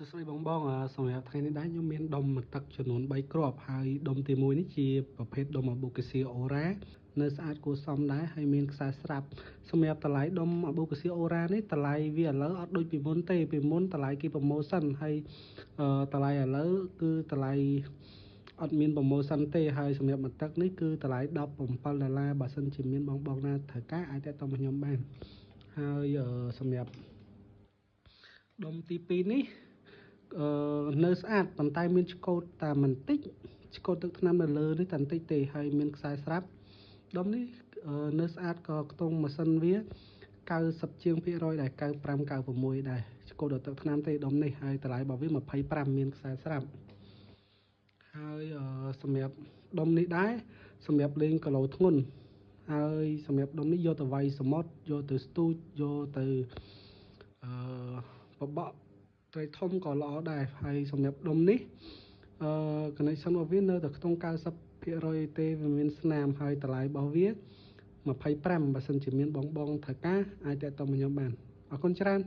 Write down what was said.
សួស្តីបងបងសម្រាប់ថ្ងៃនេះដែរខ្ញុំមានដុំមកទឹកចំនួន3គ្រាប់ហើយដុំទី1នេះជាប្រភេទដុំ Abocacia ora នៅស្អាតគួរសមដែរហើយមានខ្សែស្រាប់សម្រាប់តម្លៃដុំ Abocacia ora នេះតម្លៃវាឥឡូវអត់ដូចពីមុនទេពីមុនតម្លៃគេ promotion ហើយតម្លៃឥឡូវគឺតម្លៃអត់មាន promotion ទេហើយសម្រាប់មកទឹកនេះគឺតម្លៃ$17បើសិនជាមានបងបងណាត្រូវការអាចទាក់ទងមកខ្ញុំបានហើយសម្រាប់ដុំទី2នេះនៅស្អាតប៉ុន្តែមានឆ្កូតតែបន្តិចឆ្កូតទឹកថ្នាំនៅលើនេះតែបន្តិចទេហើយមានខ្សែស្រាប់ដុំនេះនៅស្អាតក៏ខ្ទង់ម៉ាស៊ីនវា90ជាងភាគរយដែរ95 96ដែរឆ្កូតទឹកថ្នាំទេដុំនេះហើយតម្លៃរបស់វា25មានខ្សែស្រាប់ហើយសម្រាប់ដុំនេះដែរសម្រាប់លេងគីឡូធ្ងន់ហើយសម្រាប់ដុំនេះយកទៅវាយសមុទ្រយកទៅស្ទូចយកទៅបបក់ត្រីធំក៏ល្អដែរហើយសម្រាប់ដុំនេះconnection របស់វានៅតែខ្ទង់90%ទេវាមានស្នាមហើយតម្លៃរបស់វា25បើសិនជាមានបងបងត្រូវការអាចទាក់ទងមកខ្ញុំបានអរគុណច្រើន